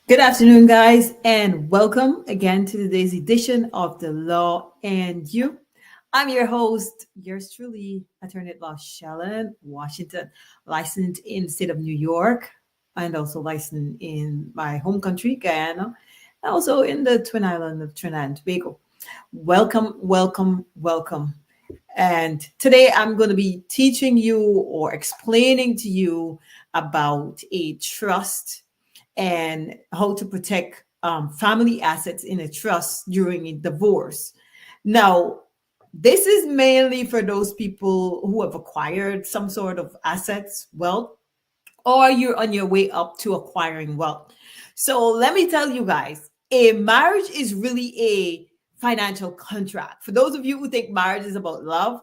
Good afternoon, guys, and welcome again to today's edition of The Law and You. I'm your host, yours truly, Attorney at Law Shellon, Washington, licensed in the state of New York, and also licensed in my home country, Guyana, and also in the Twin Island of Trinidad and Tobago. Welcome, welcome, welcome. And today I'm going to be teaching you or explaining to you about a trust and how to protect family assets in a trust during a divorce. Now, this is mainly for those people who have acquired some sort of assets, wealth, or you're on your way up to acquiring wealth. So let me tell you guys, a marriage is really a financial contract. For those of you who think marriage is about love,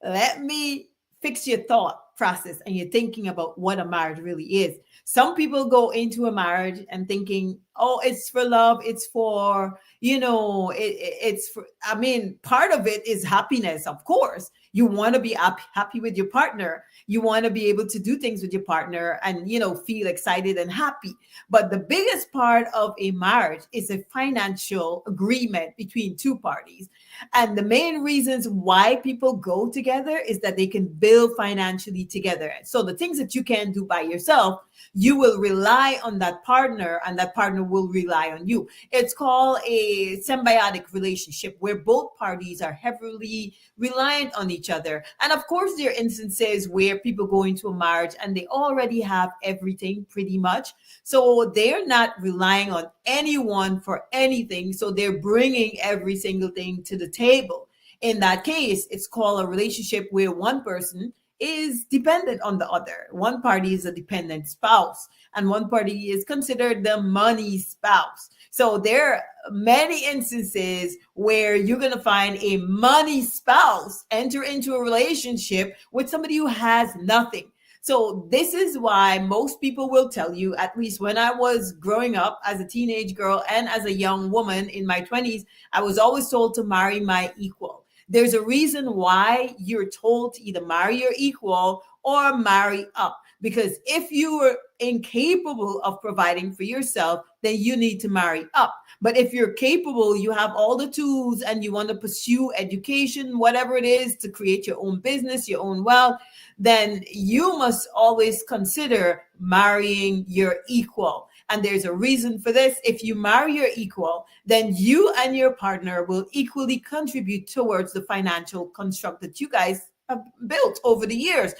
let me fix your thought process and your thinking about what a marriage really is. Some people go into a marriage and thinking, oh, it's for love, it's for, it's for, I mean, part of it is happiness, of course. You want to be happy with your partner. You want to be able to do things with your partner and, feel excited and happy. But the biggest part of a marriage is a financial agreement between two parties. And the main reasons why people go together is that they can build financially together. So the things that you can't do by yourself, you will rely on that partner and that partner will rely on you. It's called a symbiotic relationship where both parties are heavily reliant on each other. And of course, there are instances where people go into a marriage and they already have everything pretty much. So they're not relying on anyone for anything. So they're bringing every single thing to the table. In that case, it's called a relationship where one person is dependent on the other. One party is a dependent spouse, and one party is considered the money spouse. So there are many instances where you're going to find a money spouse enter into a relationship with somebody who has nothing. So this is why most people will tell you, at least when I was growing up as a teenage girl and as a young woman in my 20s, I was always told to marry my equal. There's a reason why you're told to either marry your equal or marry up. Because if you are incapable of providing for yourself, then you need to marry up. But if you're capable, you have all the tools and you want to pursue education, whatever it is, to create your own business, your own wealth, then you must always consider marrying your equal. And there's a reason for this. If you marry your equal, then you and your partner will equally contribute towards the financial construct that you guys have built over the years.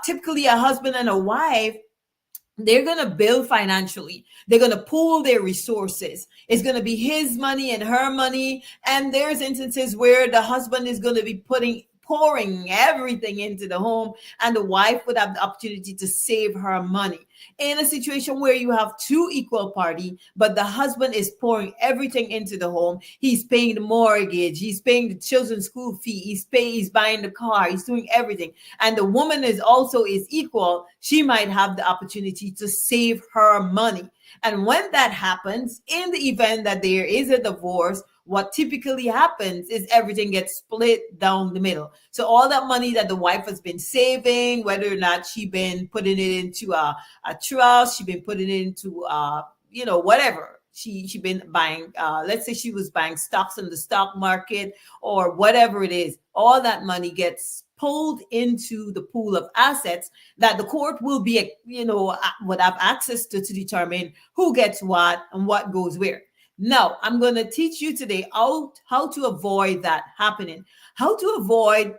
Typically, a husband and a wife, they're going to build financially. They're going to pool their resources. It's going to be his money and her money. And there's instances where the husband is going to be pouring everything into the home, and the wife would have the opportunity to save her money. In a situation where you have two equal party, but the husband is pouring everything into the home, he's paying the mortgage, he's paying the children's school fee, he's buying the car, he's doing everything, and the woman is equal, she might have the opportunity to save her money. And when that happens, in the event that there is a divorce, what typically happens is everything gets split down the middle. So all that money that the wife has been saving, whether or not she been putting it into a trust, she been putting it into whatever. She been buying, let's say she was buying stocks in the stock market or whatever it is, all that money gets pulled into the pool of assets that the court will be, would have access to determine who gets what and what goes where. Now, I'm going to teach you today how to avoid that happening. How to avoid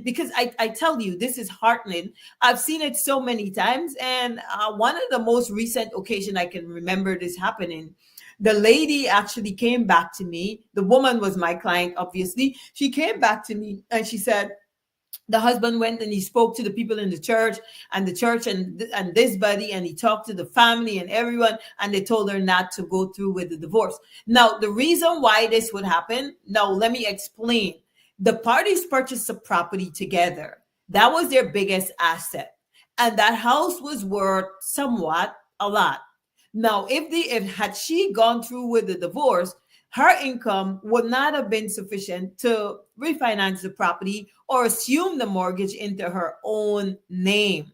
because I tell you, this is heartening. I've seen it so many times. And one of the most recent occasion I can remember this happening, the lady actually came back to me. The woman was my client, obviously. She came back to me and she said, the husband went and he spoke to the people in the church and this buddy, and he talked to the family and everyone, and they told her not to go through with the divorce. Now, the reason why this would happen, now let me explain. The parties purchased a property together. That was their biggest asset, and that house was worth somewhat a lot. Now, if had she gone through with the divorce, her income would not have been sufficient to refinance the property or assume the mortgage into her own name.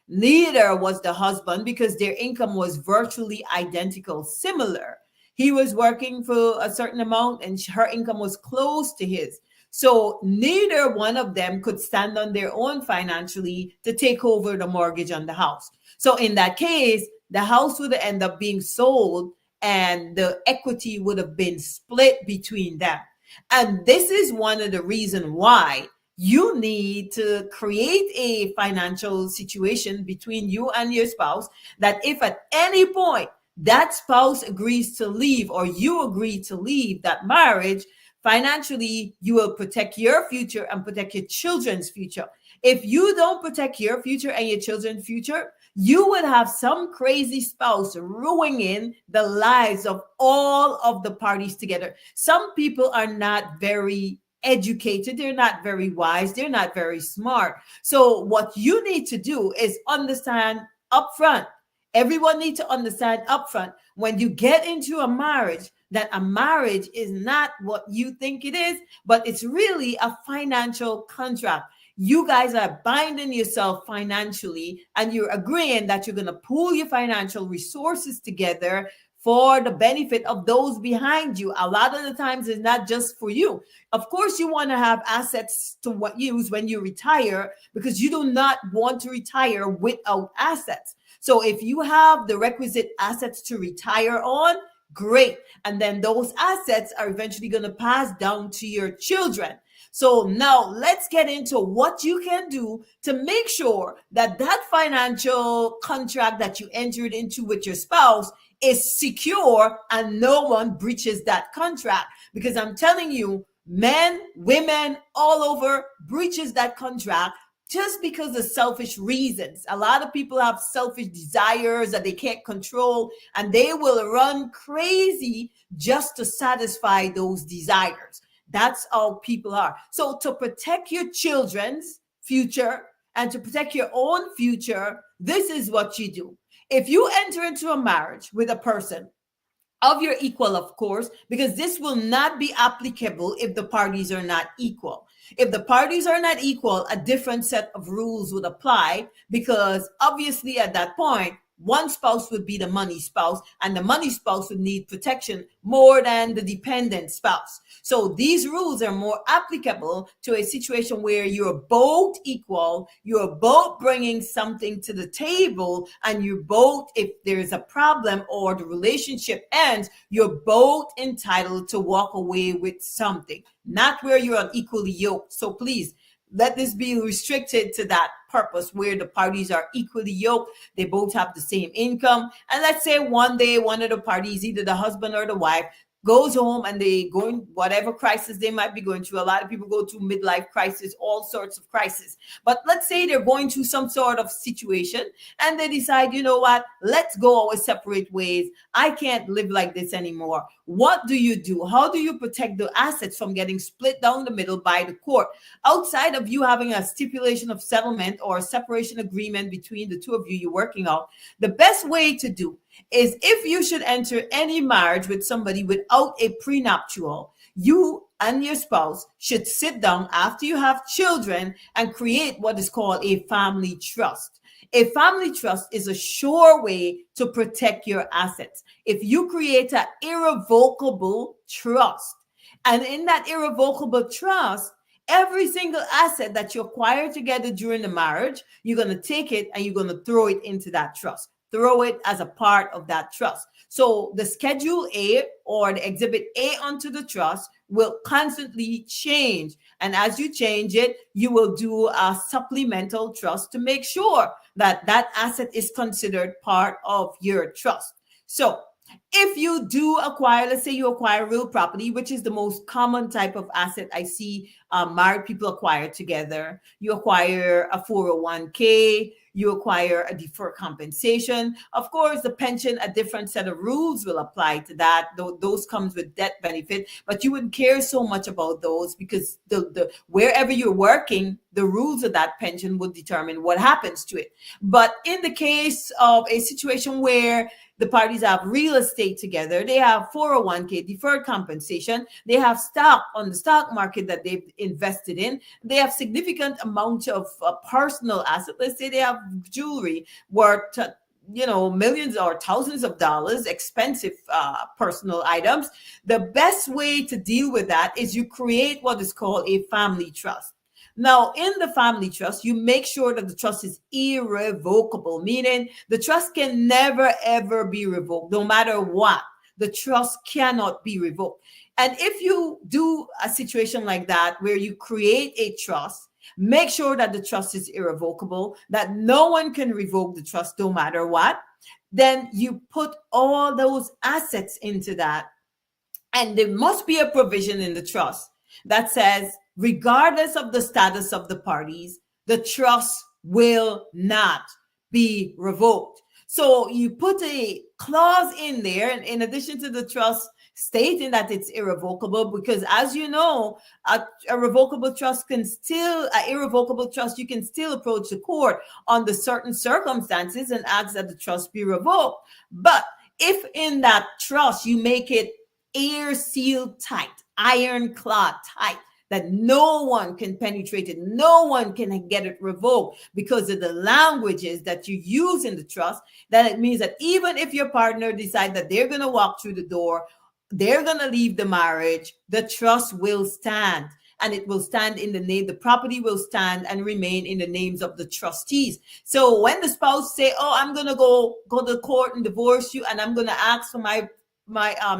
Neither was the husband, because their income was virtually identical, similar. He was working for a certain amount and her income was close to his. So neither one of them could stand on their own financially to take over the mortgage on the house. So in that case, the house would end up being sold and the equity would have been split between them. And this is one of the reasons why you need to create a financial situation between you and your spouse, that if at any point that spouse agrees to leave or you agree to leave that marriage, financially, you will protect your future and protect your children's future. If you don't protect your future and your children's future, you would have some crazy spouse ruining the lives of all of the parties together. Some people are not very educated. They're not very wise. They're not very smart. So what you need to do is understand upfront. Everyone needs to understand upfront when you get into a marriage that a marriage is not what you think it is, but it's really a financial contract. You guys are binding yourself financially and you're agreeing that you're going to pool your financial resources together for the benefit of those behind you. A lot of the times it's not just for you. Of course, you want to have assets to use when you retire, because you do not want to retire without assets. So if you have the requisite assets to retire on, great. And then those assets are eventually going to pass down to your children. So now let's get into what you can do to make sure that that financial contract that you entered into with your spouse is secure and no one breaches that contract. Because I'm telling you, men, women, all over breaches that contract just because of selfish reasons. A lot of people have selfish desires that they can't control, and they will run crazy just to satisfy those desires. That's how people are. So to protect your children's future and to protect your own future, this is what you do. If you enter into a marriage with a person of your equal, of course, because this will not be applicable if the parties are not equal. If the parties are not equal, a different set of rules would apply, because obviously at that point, one spouse would be the money spouse, and the money spouse would need protection more than the dependent spouse. So these rules are more applicable to a situation where you're both equal, you're both bringing something to the table, and you're both, if there's a problem or the relationship ends, you're both entitled to walk away with something, not where you're unequally yoked. So please, let this be restricted to that purpose where the parties are equally yoked. They both have the same income. And let's say one day one of the parties, either the husband or the wife, goes home and they go in whatever crisis they might be going through. A lot of people go through midlife crisis, all sorts of crisis. But let's say they're going through some sort of situation and they decide, you know what, let's go our separate ways. I can't live like this anymore. What do you do? How do you protect the assets from getting split down the middle by the court? Outside of you having a stipulation of settlement or a separation agreement between the two of you you're working out, the best way to do is, if you should enter any marriage with somebody without a prenuptial, you and your spouse should sit down after you have children and create what is called a family trust. A family trust is a sure way to protect your assets. If you create an irrevocable trust, and in that irrevocable trust, every single asset that you acquire together during the marriage, you're going to take it and you're going to throw it into that trust. Throw it as a part of that trust. So the Schedule A or the Exhibit A onto the trust will constantly change. And as you change it, you will do a supplemental trust to make sure that that asset is considered part of your trust. So if you do acquire, let's say you acquire real property, which is the most common type of asset I see married people acquire together. You acquire a 401k, you acquire a deferred compensation. Of course, the pension, a different set of rules will apply to that. Those comes with death benefit, but you wouldn't care so much about those because the wherever you're working, the rules of that pension would determine what happens to it. But in the case of a situation where the parties have real estate together, they have 401k, deferred compensation, they have stock on the stock market that they've invested in, they have significant amount of personal assets. Let's say they have jewelry worth millions or thousands of dollars, expensive personal items. The best way to deal with that is you create what is called a family trust. Now, in the family trust, you make sure that the trust is irrevocable, meaning the trust can never, ever be revoked, no matter what. The trust cannot be revoked. And if you do a situation like that, where you create a trust, make sure that the trust is irrevocable, that no one can revoke the trust no matter what. Then you put all those assets into that. And there must be a provision in the trust that says, regardless of the status of the parties, the trust will not be revoked. So you put a clause in there, and in addition to the trust stating that it's irrevocable, because as you know, a irrevocable trust, you can still approach the court under certain circumstances and ask that the trust be revoked. But if in that trust you make it air sealed tight, ironclad tight, that no one can penetrate it, no one can get it revoked because of the languages that you use in the trust, then it means that even if your partner decides that they're going to walk through the door, they're going to leave the marriage, the trust will stand. And it will stand in the name, the property will stand and remain in the names of the trustees. So when the spouse say, oh, I'm going to go to court and divorce you, and I'm going to ask for my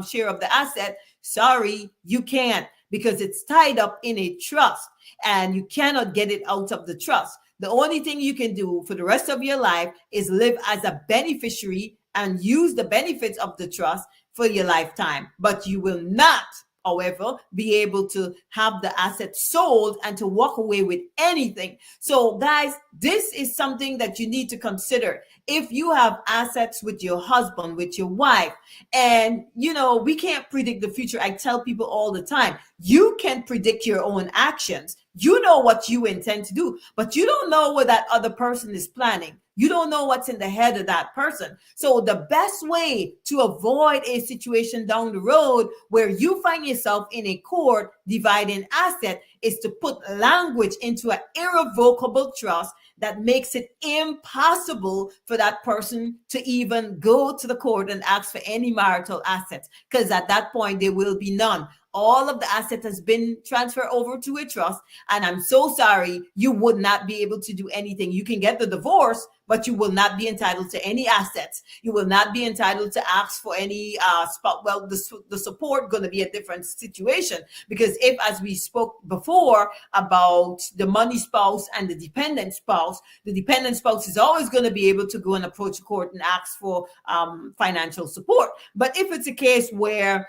share of the asset, sorry, you can't, because it's tied up in a trust and you cannot get it out of the trust. The only thing you can do for the rest of your life is live as a beneficiary and use the benefits of the trust for your lifetime. But you will not, however, be able to have the asset sold and to walk away with anything. So guys, this is something that you need to consider. If you have assets with your husband, with your wife, and we can't predict the future. I tell people all the time, you can predict your own actions. You know what you intend to do, but you don't know what that other person is planning. You don't know what's in the head of that person. So the best way to avoid a situation down the road where you find yourself in a court dividing asset is to put language into an irrevocable trust that makes it impossible for that person to even go to the court and ask for any marital assets, because at that point there will be none. All of the asset has been transferred over to a trust, and I'm so sorry, you would not be able to do anything. You can get the divorce, but you will not be entitled to any assets. You will not be entitled to ask for any the support going to be a different situation, because if, as we spoke before about the money spouse and the dependent spouse is always going to be able to go and approach the court and ask for financial support. But if it's a case where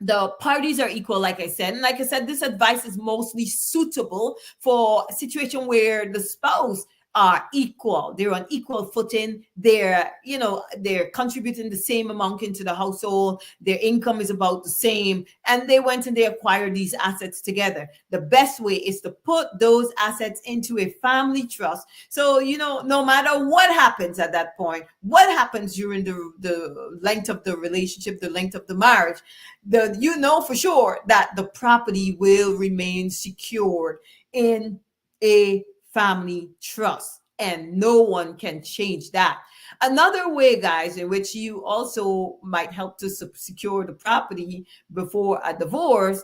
the parties are equal, like I said. And like I said, this advice is mostly suitable for a situation where the spouse are equal. They're on equal footing. They're contributing the same amount into the household. Their income is about the same. And they went and they acquired these assets together. The best way is to put those assets into a family trust. So, no matter what happens at that point, what happens during the length of the relationship, the length of the marriage, for sure that the property will remain secured in a family trust, and no one can change that. Another way, guys, in which you also might help to secure the property before a divorce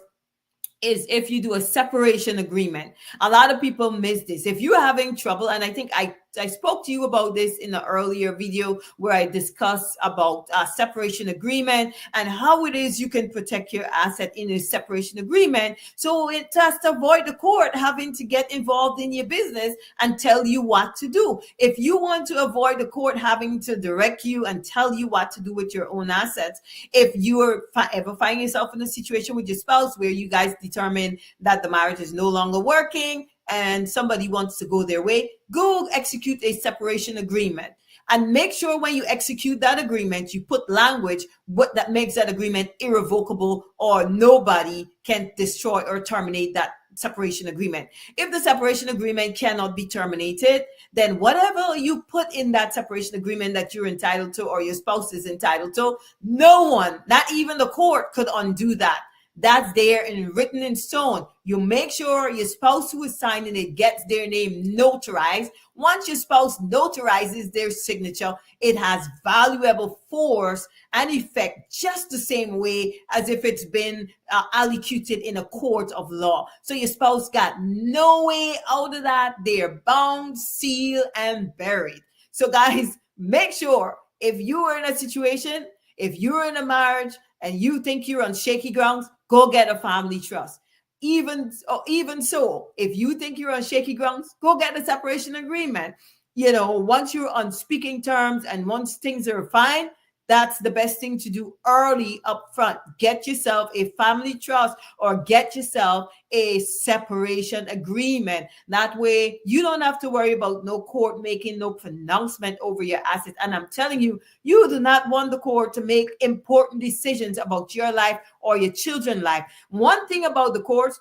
is if you do a separation agreement. A lot of people miss this. If you're having trouble, and I think I spoke to you about this in an earlier video where I discussed about separation agreement and how it is you can protect your asset in a separation agreement. So it has to avoid the court having to get involved in your business and tell you what to do. If you want to avoid the court having to direct you and tell you what to do with your own assets, if you are ever find yourself in a situation with your spouse where you guys determine that the marriage is no longer working and somebody wants to go their way, go execute a separation agreement. And make sure when you execute that agreement, you put language that makes that agreement irrevocable, or nobody can destroy or terminate that separation agreement. If the separation agreement cannot be terminated, then whatever you put in that separation agreement that you're entitled to or your spouse is entitled to, no one, not even the court, could undo that. That's there and written in stone. You make sure your spouse who is signing it gets their name notarized. Once your spouse notarizes their signature, it has valuable force and effect just the same way as if it's been allocated in a court of law. So your spouse got no way out of that. They're bound, sealed, and buried. So guys, make sure if you are in a situation, if you're in a marriage and you think you're on shaky grounds, go get a family trust. Even so, if you think you're on shaky grounds, go get a separation agreement. Once you're on speaking terms and once things are fine, that's the best thing to do early up front. Get yourself a family trust or get yourself a separation agreement. That way you don't have to worry about no court making no pronouncement over your assets. And I'm telling you, you do not want the court to make important decisions about your life or your children's life. One thing about the court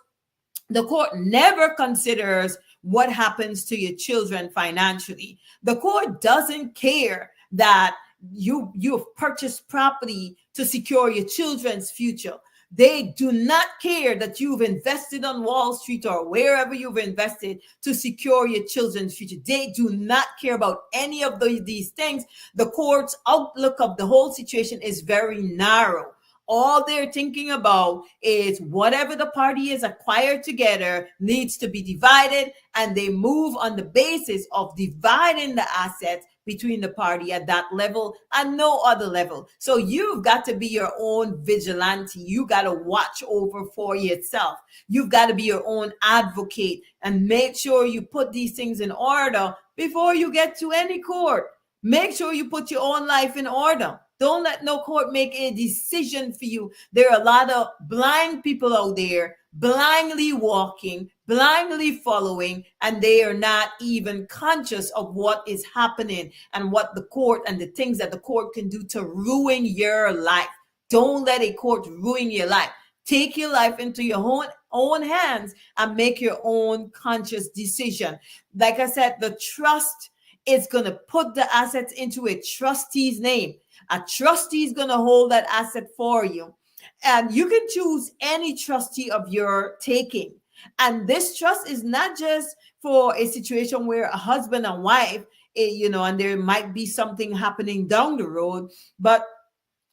never considers what happens to your children financially. The court doesn't care that you've purchased property to secure your children's future. They do not care that you've invested on Wall Street or wherever you've invested to secure your children's future. They do not care about any of these things. The court's outlook of the whole situation is very narrow. All they're thinking about is whatever the party is acquired together needs to be divided, and they move on the basis of dividing the assets between the party at that level and no other level. So you've got to be your own vigilante. You got to watch over for yourself. You've got to be your own advocate and make sure you put these things in order before you get to any court. Make sure you put your own life in order. Don't let no court make a decision for you. There are a lot of blind people out there, blindly walking, blindly following, and they are not even conscious of what is happening and what the court and the things that the court can do to ruin your life. Don't let a court ruin your life. Take your life into your own hands and make your own conscious decision. Like I said, the trust is going to put the assets into a trustee's name. A trustee is going to hold that asset for you. And you can choose any trustee of your taking. And this trust is not just for a situation where a husband and wife, and there might be something happening down the road, but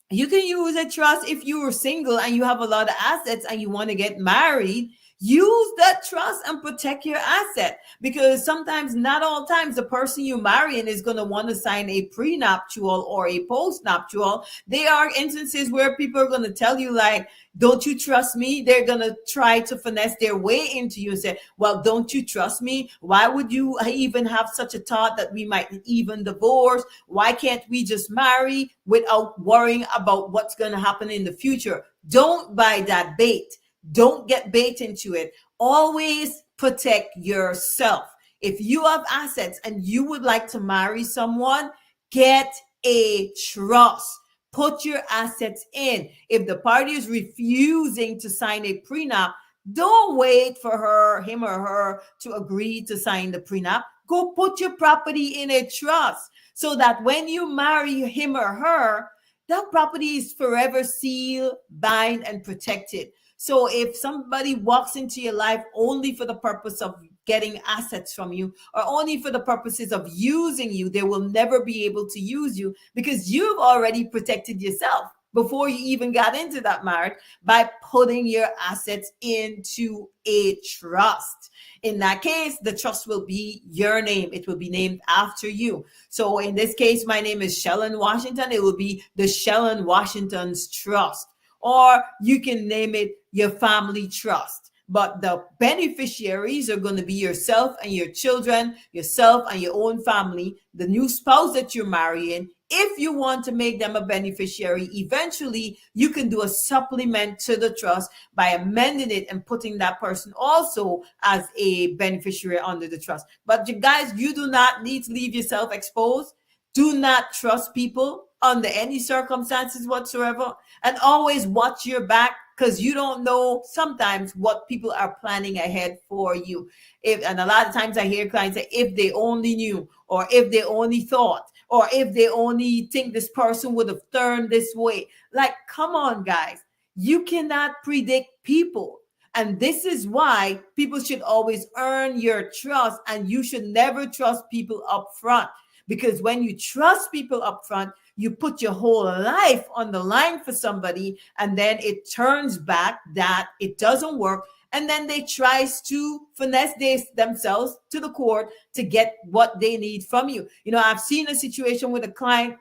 you can use a trust if you are single and you have a lot of assets and you want to get married. use that trust and protect your asset, because sometimes, not all times, the person you marrying is going to want to sign a prenuptial or a postnuptial. There are instances where people are going to tell you, like, don't you trust me? They're going to try to finesse their way into you and say, well, don't you trust me? Why would you even have such a thought that we might even divorce? Why can't we just marry without worrying about what's going to happen in the future? Don't buy that bait. Don't get bait into it. Always protect yourself. If you have assets and you would like to marry someone, get a trust. Put your assets in. If the party is refusing to sign a prenup, don't wait for him or her to agree to sign the prenup. Go put your property in a trust so that when you marry him or her, that property is forever sealed, bound, and protected. So if somebody walks into your life only for the purpose of getting assets from you, or only for the purposes of using you, they will never be able to use you, because you've already protected yourself before you even got into that marriage by putting your assets into a trust. In that case, the trust will be your name. It will be named after you. So in this case, my name is Shellon Washington. It will be the Shellon Washington's Trust. Or you can name it your family trust. But the beneficiaries are going to be yourself and your children, yourself and your own family, the new spouse that you're marrying. If you want to make them a beneficiary, eventually you can do a supplement to the trust by amending it and putting that person also as a beneficiary under the trust. But you guys, you do not need to leave yourself exposed. Do not trust people under any circumstances whatsoever, and always watch your back, because you don't know sometimes what people are planning ahead for you. And a lot of times I hear clients say, if they only knew, or if they only thought, or if they only think this person would have turned this way. Like, come on, guys. You cannot predict people. And this is why people should always earn your trust, and you should never trust people up front. Because when you trust people up front, you put your whole life on the line for somebody, and then it turns back that it doesn't work. And then they tries to finesse themselves to the court to get what they need from you. You know, I've seen a situation with a client.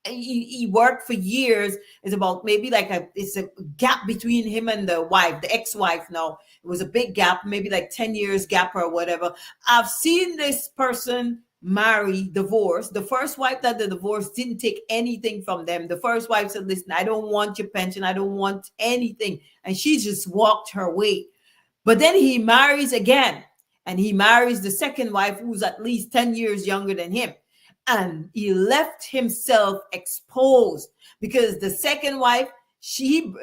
He worked for years. It's about maybe it's a gap between him and the wife, the ex-wife. Now it was a big gap, maybe like 10 years gap or whatever. I've seen this person marry, divorce. The first wife that the divorce didn't take anything from them. The first wife said, listen, I don't want your pension. I don't want anything. And she just walked her way. But then he marries again, and he marries the second wife, who's at least 10 years younger than him. And he left himself exposed, because the second wife,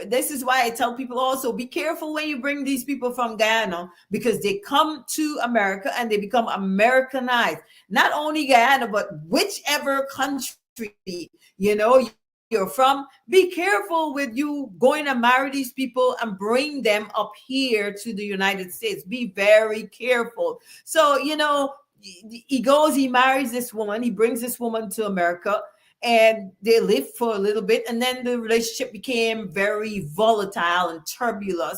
this is why I tell people also, be careful when you bring these people from Guyana, because they come to America and they become Americanized. Not only Guyana, but whichever country, you're from. Be careful with you going to marry these people and bring them up here to the United States. Be very careful. So, he marries this woman, he brings this woman to America, and they lived for a little bit, and then the relationship became very volatile and turbulent,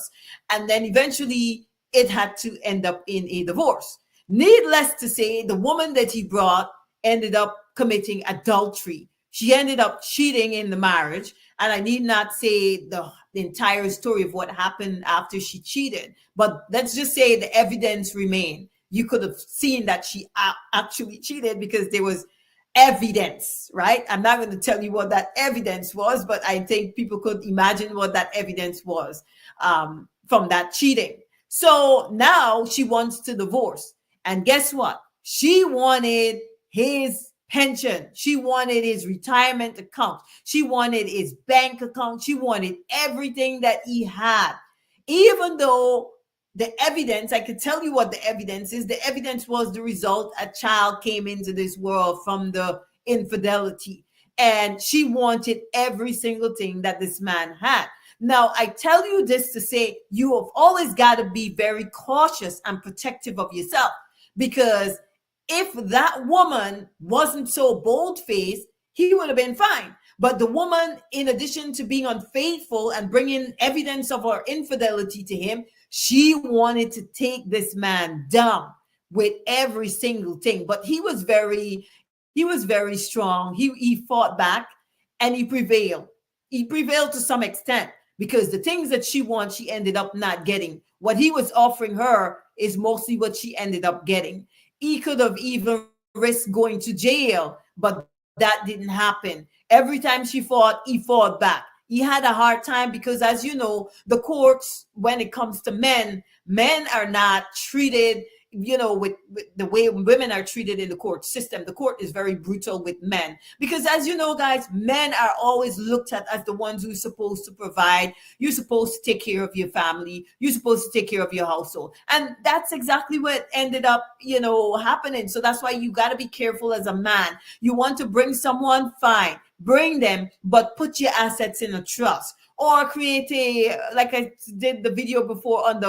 and then eventually it had to end up in a divorce. Needless to say, the woman that he brought ended up committing adultery. She ended up cheating in the marriage, and I need not say the entire story of what happened after she cheated, but let's just say the evidence remained. You could have seen that she actually cheated because there was evidence, right? I'm not going to tell you what that evidence was, but I think people could imagine what that evidence was from that cheating. So now she wants to divorce. And guess what? She wanted his pension. She wanted his retirement account. She wanted his bank account. She wanted everything that he had. Even though the evidence, I could tell you what the evidence is. The evidence was the result a child came into this world from the infidelity. And she wanted every single thing that this man had. Now, I tell you this to say, you have always got to be very cautious and protective of yourself, because if that woman wasn't so bold-faced, he would have been fine. But the woman, in addition to being unfaithful and bringing evidence of her infidelity to him, She wanted to take this man down with every single thing, but he was very strong. He fought back and he prevailed. He prevailed to some extent because the things that she wants, she ended up not getting. What he was offering her is mostly what she ended up getting. He could have even risked going to jail, but that didn't happen. Every time she fought, he fought back. He had a hard time because, as you know, the courts, when it comes to men are not treated, with the way women are treated in the court system. The court is very brutal with men because, as you know, guys, men are always looked at as the ones who're supposed to provide. You're supposed to take care of your family. You're supposed to take care of your household. And that's exactly what ended up, happening. So that's why you got to be careful as a man. You want to bring someone, fine, bring them, but put your assets in a trust or create like I did the video before on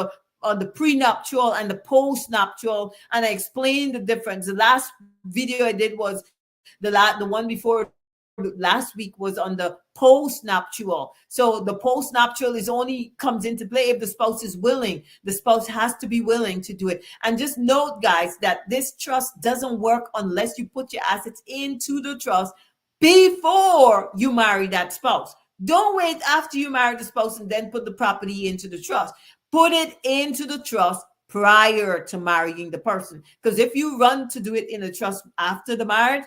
the prenuptial and the postnuptial, and I explained the difference. The last video I did was the one before last week was on the postnuptial. So the postnuptial is only comes into play if the spouse is willing. The spouse has to be willing to do it. And just note, guys, that this trust doesn't work unless you put your assets into the trust before you marry that spouse. Don't wait after you marry the spouse and then put the property into the trust. Put it into the trust prior to marrying the person. Because if you run to do it in a trust after the marriage,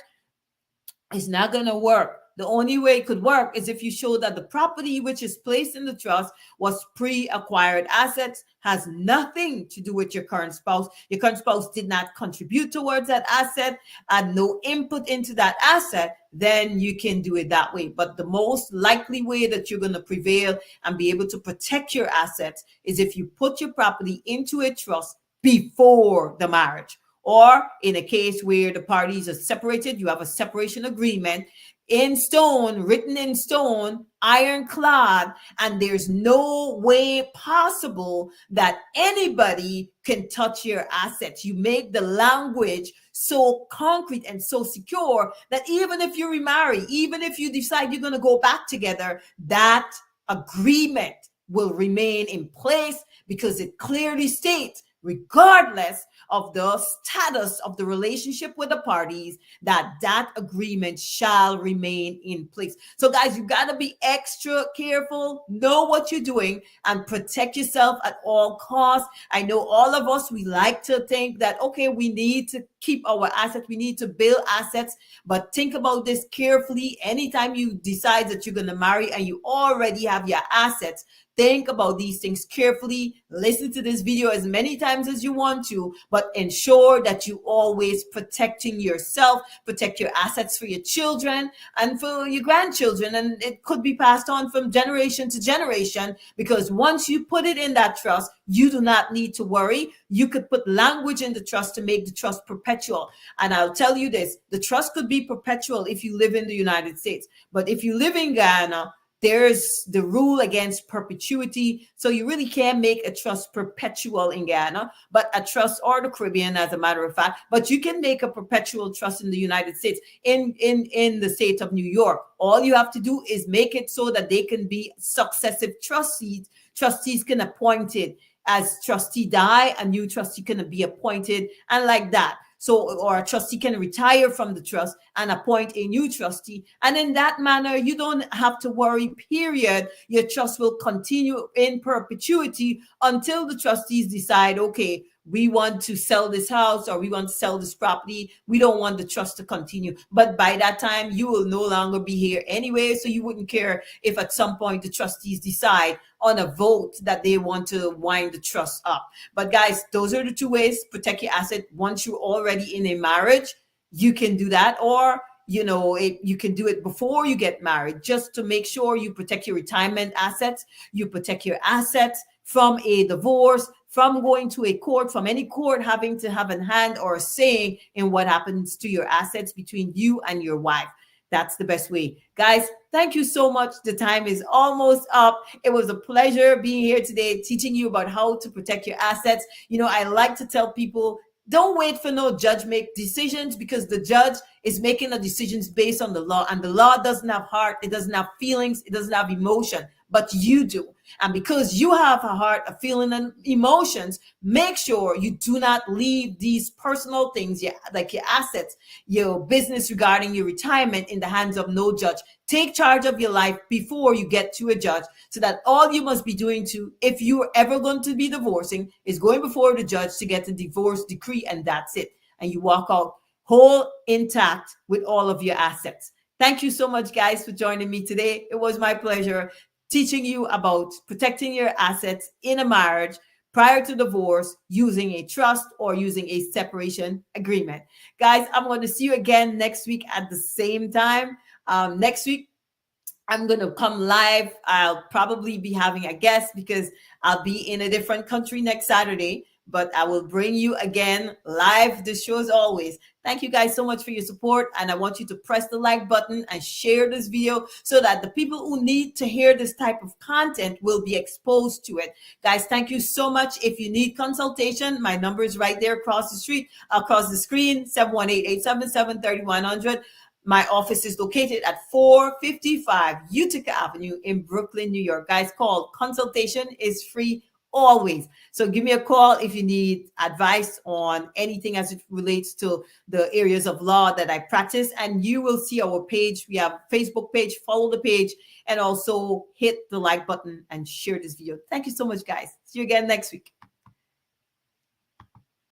it's not going to work. The only way it could work is if you show that the property which is placed in the trust was pre-acquired assets, has nothing to do with your current spouse. Your current spouse did not contribute towards that asset, had no input into that asset, then you can do it that way. But the most likely way that you're going to prevail and be able to protect your assets is if you put your property into a trust before the marriage. Or in a case where the parties are separated, you have a separation agreement in stone, written in stone, ironclad, and there's no way possible that anybody can touch your assets. You make the language so concrete and so secure that even if you remarry, even if you decide you're going to go back together, that agreement will remain in place because it clearly states, regardless of the status of the relationship with the parties, that agreement shall remain in place. So guys, you got to be extra careful, know what you're doing, and protect yourself at all costs. I know all of us, we like to think that, okay, we need to keep our assets, we need to build assets, but think about this carefully. Anytime you decide that you're going to marry and you already have your assets, think about these things carefully. Listen to this video as many times as you want to, but ensure that you always protecting yourself, protect your assets for your children and for your grandchildren. And it could be passed on from generation to generation, because once you put it in that trust, you do not need to worry. You could put language in the trust to make the trust perpetual. And I'll tell you this, the trust could be perpetual if you live in the United States. But if you live in Ghana, there's the rule against perpetuity. So you really can't make a trust perpetual in Ghana, but a trust, or the Caribbean, as a matter of fact, but you can make a perpetual trust in the United States, in the state of New York. All you have to do is make it so that they can be successive trustees. Trustees can appoint it. As trustee die, a new trustee can be appointed, and like that. So, or a trustee can retire from the trust and appoint a new trustee. And in that manner, you don't have to worry, period. Your trust will continue in perpetuity until the trustees decide, okay, we want to sell this house or we want to sell this property. We don't want the trust to continue. But by that time, you will no longer be here anyway. So you wouldn't care if at some point the trustees decide on a vote that they want to wind the trust up. But guys, those are the two ways. Protect your asset. Once you're already in a marriage, you can do that. Or you can do it before you get married, just to make sure you protect your retirement assets, you protect your assets from a divorce, from going to a court, from any court having to have a hand or a say in what happens to your assets between you and your wife. That's the best way. Guys, thank you so much. The time is almost up. It was a pleasure being here today, teaching you about how to protect your assets. I like to tell people, don't wait for no judge make decisions, because the judge is making the decisions based on the law, and the law doesn't have heart, it doesn't have feelings, it doesn't have emotion. but you do. And because you have a heart, a feeling, and emotions, make sure you do not leave these personal things, like your assets, your business regarding your retirement, in the hands of no judge. Take charge of your life before you get to a judge, so that all you must be doing to, if you're ever going to be divorcing, is going before the judge to get the divorce decree, and that's it. And you walk out whole, intact, with all of your assets. Thank you so much, guys, for joining me today. It was my pleasure teaching you about protecting your assets in a marriage prior to divorce using a trust or using a separation agreement. Guys, I'm going to see you again next week at the same time. Next week, I'm going to come live. I'll probably be having a guest because I'll be in a different country next Saturday, but I will bring you again live the show as always. Thank you guys so much for your support. And I want you to press the like button and share this video so that the people who need to hear this type of content will be exposed to it. Guys, thank you so much. If you need consultation, my number is right there across the street, across the screen, 718-877-3100. My office is located at 455 Utica Avenue in Brooklyn, New York. Guys, call. Consultation is free always. So give me a call if you need advice on anything as it relates to the areas of law that I practice. And you will see our page. We have a Facebook page. Follow the page and also hit the like button and share this video. Thank you so much, guys. See you again next week.